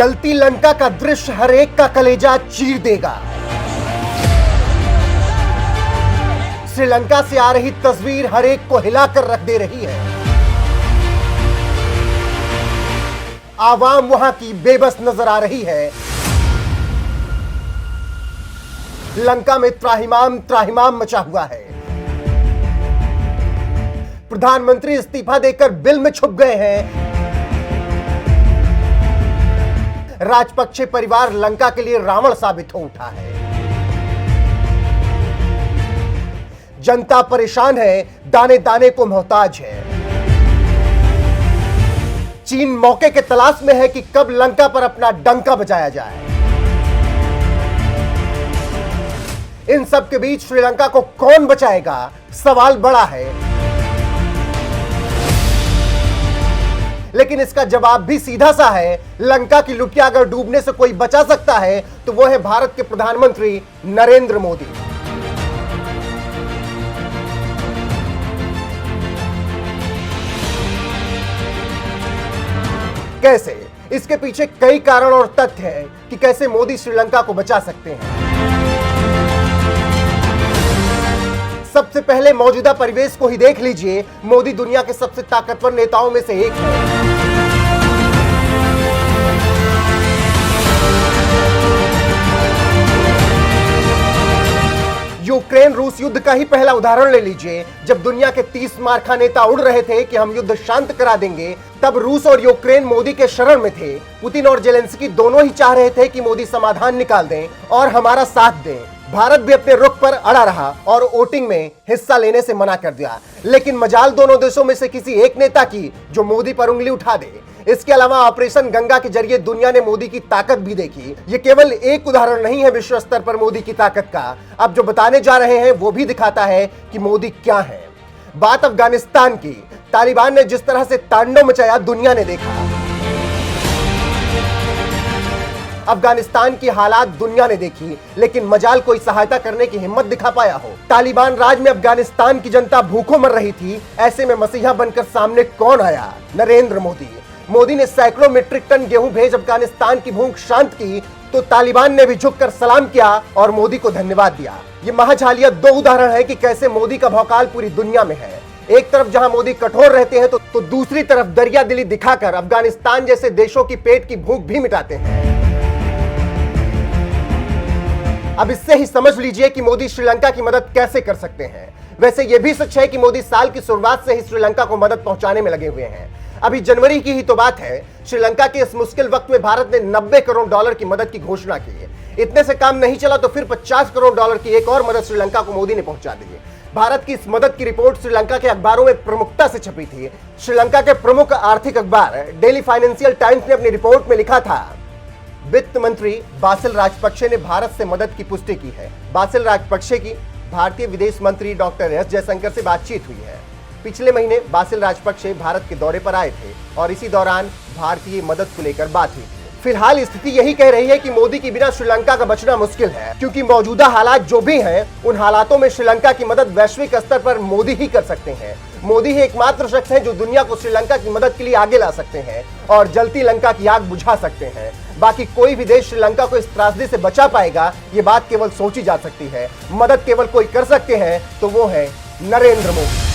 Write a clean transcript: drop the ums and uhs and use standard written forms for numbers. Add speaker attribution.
Speaker 1: जलती लंका का दृश्य हर एक का कलेजा चीर देगा। श्रीलंका से आ रही तस्वीर हर एक को हिलाकर रख दे रही है। आवाम वहां की बेबस नजर आ रही है। लंका में त्राहिमाम त्राहिमाम मचा हुआ है। प्रधानमंत्री इस्तीफा देकर बिल में छुप गए हैं। राजपक्षे परिवार लंका के लिए रावण साबित हो उठा है। जनता परेशान है, दाने दाने को मोहताज है। चीन मौके के तलाश में है कि कब लंका पर अपना डंका बजाया जाए। इन सब के बीच श्रीलंका को कौन बचाएगा, सवाल बड़ा है। लेकिन इसका जवाब भी सीधा सा है। लंका की लुटिया अगर डूबने से कोई बचा सकता है तो वो है भारत के प्रधानमंत्री नरेंद्र मोदी। कैसे? इसके पीछे कई कारण और तथ्य हैं कि कैसे मोदी श्रीलंका को बचा सकते हैं। सबसे पहले मौजूदा परिवेश को ही देख लीजिए। मोदी दुनिया के सबसे ताकतवर नेताओं में से एक है। यूक्रेन रूस युद्ध का ही पहला उदाहरण ले लीजिए। जब दुनिया के 30 मार्का नेता उड़ रहे थे कि हम युद्ध शांत करा देंगे, तब रूस और यूक्रेन मोदी के शरण में थे। पुतिन और जेलेंस्की दोनों ही चाह रहे थे कि मोदी समाधान निकाल दें और हमारा साथ दें। भारत भी अपने रुख पर अड़ा रहा और वोटिंग में हिस्सा लेने से मना कर दिया। लेकिन मजाल दोनों देशों में से किसी एक नेता की जो मोदी पर उंगली उठा दे। इसके अलावा ऑपरेशन गंगा के जरिए दुनिया ने मोदी की ताकत भी देखी। ये केवल एक उदाहरण नहीं है विश्व स्तर पर मोदी की ताकत का। अब जो बताने जा रहे हैं वो भी दिखाता है कि मोदी क्या है। बात अफगानिस्तान की। तालिबान ने जिस तरह से तांडव मचाया दुनिया ने देखा। अफगानिस्तान की हालात दुनिया ने देखी, लेकिन मजाल कोई सहायता करने की हिम्मत दिखा पाया हो। तालिबान राज में अफगानिस्तान की जनता भूखों मर रही थी। ऐसे में मसीहा बनकर सामने कौन आया? नरेंद्र मोदी। मोदी ने सैकड़ों मीट्रिक टन गेहूं भेज अफगानिस्तान की भूख शांत की तो तालिबान ने भी झुककर सलाम किया और मोदी को धन्यवाद दिया। ये महज हालिया दो उदाहरण है कि कैसे मोदी का भौकाल पूरी दुनिया में है। एक तरफ जहां मोदी कठोर रहते हैं तो दूसरी तरफ दरिया दिली दिखाकर अफगानिस्तान जैसे देशों की पेट की भूख भी मिटाते हैं। अब इससे ही समझ लीजिए कि मोदी श्रीलंका की मदद कैसे कर सकते हैं। वैसे यह भी सच है कि मोदी साल की शुरुआत से ही श्रीलंका को मदद पहुंचाने में लगे हुए हैं। अभी जनवरी की ही तो बात है, श्रीलंका के इस मुश्किल वक्त में भारत ने 90 करोड़ डॉलर की मदद की घोषणा की। इतने से काम नहीं चला तो फिर 50 करोड़ डॉलर की एक और मदद श्रीलंका को मोदी ने पहुंचा दी। भारत की इस मदद की रिपोर्ट श्रीलंका के अखबारों में प्रमुखता से छपी थी। श्रीलंका के प्रमुख आर्थिक अखबार डेली फाइनेंशियल टाइम्स ने अपनी रिपोर्ट में लिखा था, वित्त मंत्री बासिल राजपक्षे ने भारत से मदद की पुष्टि की है। बासिल राजपक्षे की भारतीय विदेश मंत्री डॉक्टर एस जयशंकर से बातचीत हुई है। पिछले महीने बासिल राजपक्षे भारत के दौरे पर आए थे और इसी दौरान भारतीय मदद को लेकर बात हुई थी। फिलहाल स्थिति यही कह रही है कि मोदी के बिना श्रीलंका का बचना मुश्किल है, क्योंकि मौजूदा हालात जो भी हैं, उन हालातों में श्रीलंका की मदद वैश्विक स्तर पर मोदी ही कर सकते हैं। मोदी ही एकमात्र शख्स है जो दुनिया को श्रीलंका की मदद के लिए आगे ला सकते हैं और जलती लंका की आग बुझा सकते हैं। बाकी कोई भी देश श्रीलंका को इस त्रासदी से बचा पाएगा, ये बात केवल सोची जा सकती है। मदद केवल कोई कर सकते हैं तो वो है नरेंद्र मोदी।